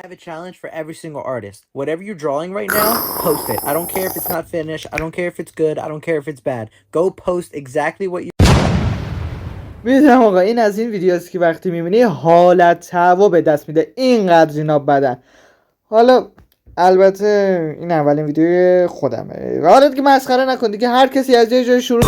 have a challenge for every single artist. Whatever you're drawing right now, post it. I don't care if it's not finished. I don't care if it's good. I don't care if it's bad. Go post exactly what you. میدونم آقا این از این ویدیوست که وقتی میبینی حالت هوا به دست میده، اینقدر اینا بدن. حالا البته این اولین ویدیوی خودمه، حالا دیگه مسخره نکن دیگه، هر کسی از یه جای شروع.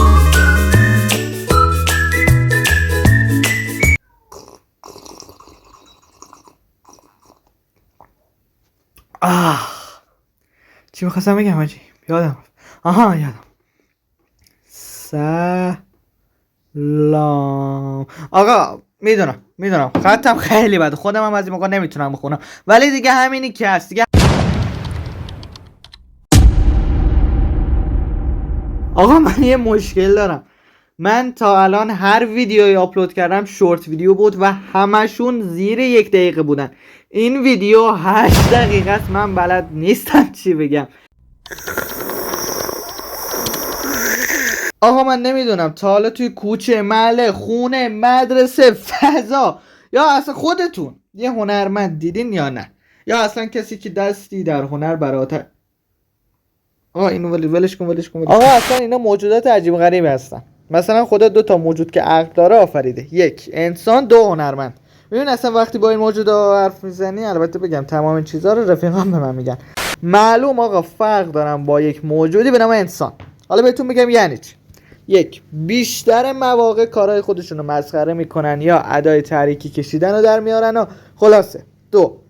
چی میخواستم بگم آجی؟ یادم یادم. سلام آقا. میدونم خطم خیلی بده، خودم هم از این موقع نمیتونم بخونم، ولی دیگه همینی که هست دیگه. آقا من یه مشکل دارم. من تا الان هر ویدیوی آپلود کردم شورت ویدیو بود و همشون زیر 1 دقیقه بودن. این ویدیو 8 دقیقه است. من بلد نیستم چی بگم. آقا من نمیدونم تا حالا توی کوچه، محله، خونه، مدرسه، فضا یا اصلا خودتون یه هنرمند دیدین یا نه؟ یا اصلا کسی که دستی در هنر براتر. آقا اینو ولش کن. آقا اصلا اینا موجودات عجیب غریبی هستن. مثلا خدا 2 تا موجود که عقل داره آفریده، 1 انسان، 2 هنرمند. ببین اصلا وقتی با این موجودا حرف میزنی، البته بگم تمام این چیزا رو رفیقام به من میگن، معلوم آقا فرق دارم با یک موجودی به نام انسان. حالا بهتون میگم یعنی چی. 1 بیشتر مواقع کارهای خودشون رو مسخره میکنن یا ادای تحریکی کشیدن رو در میارن و خلاصه. 2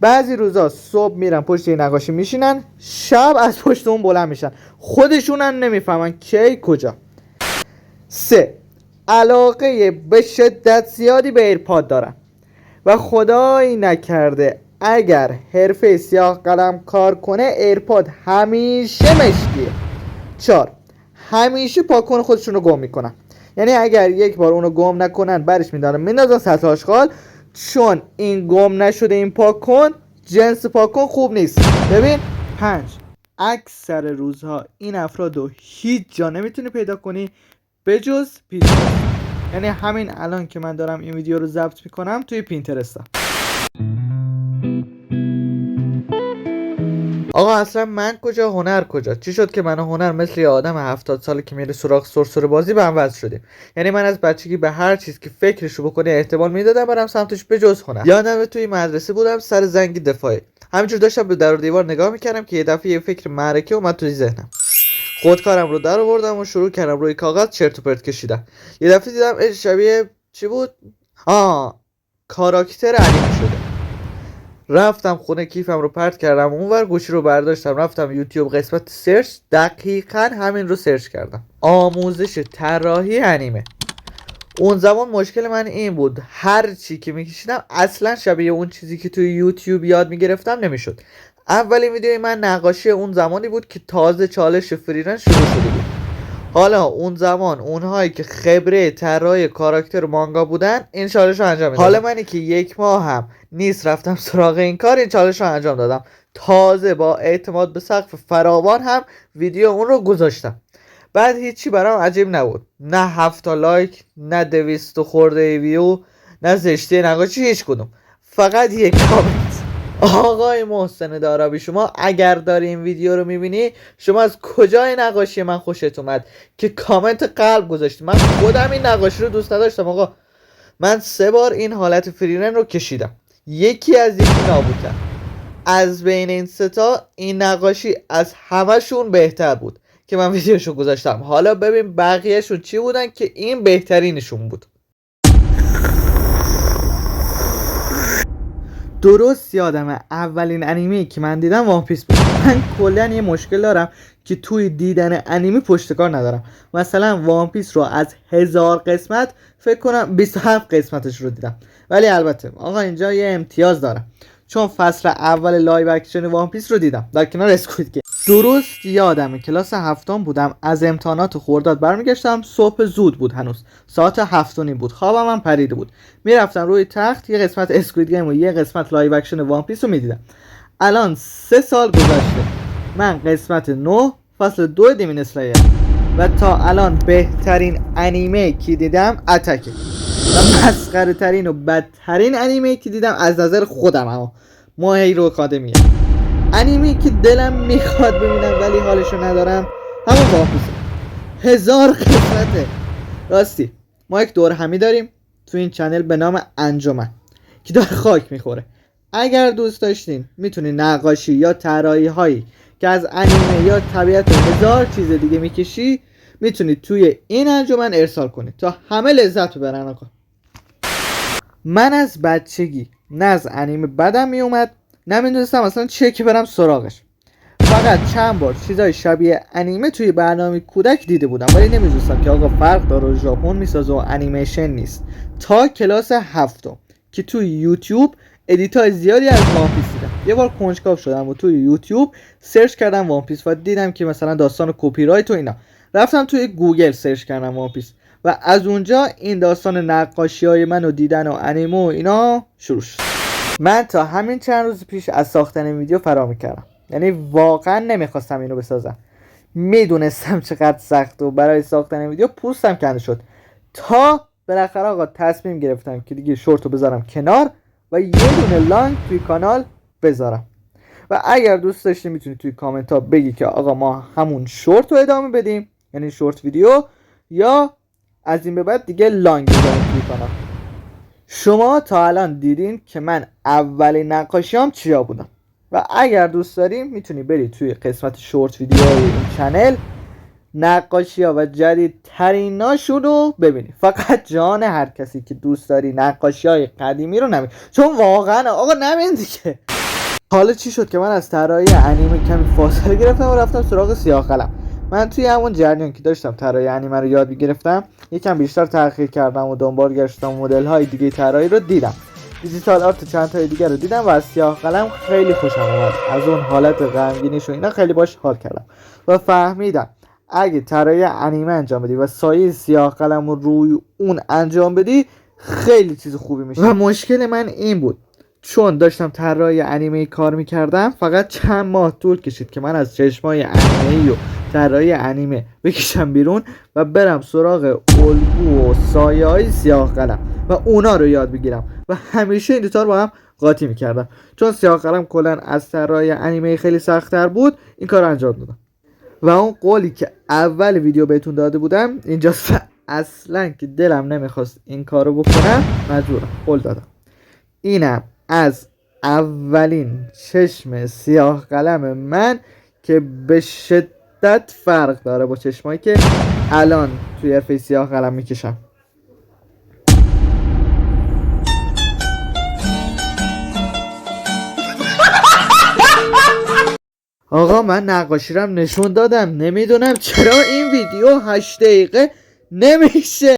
بعضی روزا صبح میرن پشت یه نقاشی میشینن، شب از پشت اون بلند میشن، خودشون هم نمیفهمن کی کجا. 3 علاقه به شدت زیادی به ایرپاد دارن و خدایی نکرده اگر حرفه سیاه قلم کار کنه ایرپاد همیشه مشکیه. 4 همیشه پاکن خودشون رو گم میکنن، یعنی اگر یک بار اونو گم نکنن برش میدارن میندازن سطح آشغال، چون این گم نشده این پاکن جنس پاکن خوب نیست. ببین. 5 اکثر روزها این افرادو هیچ جا نمیتونی پیدا کنی به جز پینترست. یعنی همین الان که من دارم این ویدیو رو ضبط میکنم توی پینترستم. آقا اصلا من کجا هنر کجا؟ چی شد که من هنر مثل یه آدم 70 ساله که میره سراغ سرسره بازی به هم وصل شدیم؟ یعنی من از بچگی به هر چیز که فکرشو بکنه احتمال میدادم برم سمتش به جز هنر. یادم توی مدرسه بودم سر زنگ دفاعی، همینجور داشتم به در و دیوار نگاه میکردم که یه دفعه یه فکر معرکه اومد توی ذهنم. خودکارم رو در آوردم و شروع کردم روی کاغذ چرت و پرت کشیدن. یه دفعه دیدم شبیه چی بود؟ کاراکتر انیمه شده. رفتم خونه کیفم رو پرت کردم اونور، گوشی رو برداشتم رفتم یوتیوب قسمت سرچ، دقیقاً همین رو سرچ کردم، آموزش طراحی انیمه. اون زمان مشکل من این بود هر چی که میکشیدم اصلا شبیه اون چیزی که توی یوتیوب یاد میگرفتم نمیشد. اولین ویدیوی من نقاشی اون زمانی بود که تازه چالش فریرن شروع شده بود. حالا اون زمان اونهایی که خبره طراحی کاراکتر مانگا بودن این چالش رو انجام میدادن. حالا منی که 1 ماه هم نیست رفتم سراغ این کار، این چالش رو انجام دادم، تازه با اعتماد به سقف فراوان هم ویدیو اون رو گذاشتم. بعد هیچی برام عجیب نبود، نه 7 تا لایک، نه 200 خورده ویو، نه زشتی نقاشی، هیچ کدوم، فقط یک کامنت. آقای محسن دارابی، شما اگر داری این ویدیو رو میبینی، شما از کجای نقاشی من خوشت اومد که کامنت قلب گذاشتی؟ من خودم این نقاشی رو دوست نداشتم آقا. من 3 بار این حالت فریرن رو کشیدم، یکی از یکی نابودتر. از بین این 3 تا این نقاشی از همشون بهتر بود که من ویدیوشو گذاشتم. حالا ببین بقیهشون چی بودن که این بهترینشون بود. درست یادمه اولین انیمه‌ای که من دیدم وان پیس بود. من کلا یه مشکل دارم که توی دیدن انیمه پشتکار ندارم. مثلا وان پیس رو از 1000 قسمت فکر کنم 27 قسمتش رو دیدم، ولی البته آقا اینجا یه امتیاز دارم چون فصل اول لایو اکشن وان پیس رو دیدم در کنار اسکوید گیم. درست یادمه کلاس 7 بودم، از امتحانات خرداد برمیگشتم، صبح زود بود، هنوز ساعت 7:30 بود، خوابم هم پریده بود. میرفتم روی تخت یه قسمت اسکوید گیم و یه قسمت لایو اکشن وان پیس رو میدیدم. الان 3 سال گذشته، من قسمت 9 فصل 2 دیمون اسلایر و تا الان بهترین انیمه که دیدم اتکه و مسخره ترین و بدترین انیمه که دیدم از نظر خودم. اما موهیرو آکادمیه. انیمی که دلم میخواد ببینم ولی حالشو ندارم همون وان پیسه. 1000 قسمته. راستی ما یک دور همی داریم تو این چنل به نام انجمن که داره خاک میخوره. اگر دوست داشتین میتونین نقاشی یا طراحی هایی که از انیمه یا طبیعت 1000 چیز دیگه میکشی میتونید توی این انجمن ارسال کنید تا همه لذت ببرن. آقا من از بچگی نه از انیمه بدم میومد نه میدونستم اصلا چیه که برم سراغش. فقط چند بار چیزای شبیه انیمه توی برنامه کودک دیده بودم ولی نمیدونستم که آقا فرق داره و ژاپن میسازه و انیمیشن نیست تا کلاس هفتم که توی یوتیوب ادیتای زیادی از وان پیس دیدم. یه بار کنجکاو شدم و توی یوتیوب سرچ کردم وان پیس و دیدم که مثلا داستان کپی رایت و اینا. رفتم توی گوگل سرچ کردم وان پیس و از اونجا این داستان نقاشی‌های منو دیدن و انیمه و اینا شروع شد. من تا همین چند روز پیش از ساختن ویدیو فرار میکردم. یعنی واقعا نمیخواستم اینو بسازم. میدونستم چقدر سخت و برای ساختن ویدیو پوستم کنده شد تا بالاخره آقا تصمیم گرفتم که دیگه شورت رو بذارم کنار و یه دونه لانگ توی کانال بذارم. و اگر دوست داشتی میتونی توی کامنت ها بگی که آقا ما همون شورت رو ادامه بدیم یعنی شورت ویدیو یا از این به بعد دیگه لانگ بذاریم توی کانال. شما تا الان دیدین که من اولین نقاشیام چیا بودم و اگر دوست داریم میتونی بری توی قسمت شورت ویدیوهای این چنل نقاشی ها و جدیدتریناشون رو ببینی. فقط جان هر کسی که دوست داری نقاشی های قدیمی رو نبینی چون واقعا آقا نبین دیگه. حالا چی شد که من از طراحی انیمه کمی فاصله گرفتم و رفتم سراغ سیاه قلم. من توی همون جریان که داشتم طراحی انیمه رو یاد میگرفتم یکم بیشتر تحقیق کردم و دنبال گشتم و مدل های دیگه طراحی رو دیدم. دیجیتال آرت چند تای دیگه رو دیدم و از سیاه قلم خیلی خوشم اومد. از اون حالت غمگینیش و اینا خیلی باش حال کردم و فهمیدم اگه طراحی انیمه انجام بدی و سایه سیاه قلم رو روی اون انجام بدی خیلی چیز خوبی میشه. و مشکل من این بود چون داشتم طراحی انیمه کار میکردم فقط چند ماه طول کشید که من از چشمای انیمه و طراحی انیمه بکشم بیرون و برم سراغ الگو و سایه های سیاه قلم و اونا رو یاد بگیرم و همیشه این دوتا رو با هم قاطی میکردم چون سیاه قلم کلا از طراحی انیمه خیلی سخت‌تر بود. این کار انجام دادم و اون قولی که اول ویدیو بهتون داده بودم اینجاست. اصلا که دلم نمیخواست این کارو بکنم مجبورم قول دادم. اینم از اولین چشم سیاه قلم من که به شدت فرق داره با چشمایی که الان توی حرفه سیاه قلم میکشم. آقا من نقاشی رو نشون دادم نمیدونم چرا این ویدیو 8 دقیقه نمیشه.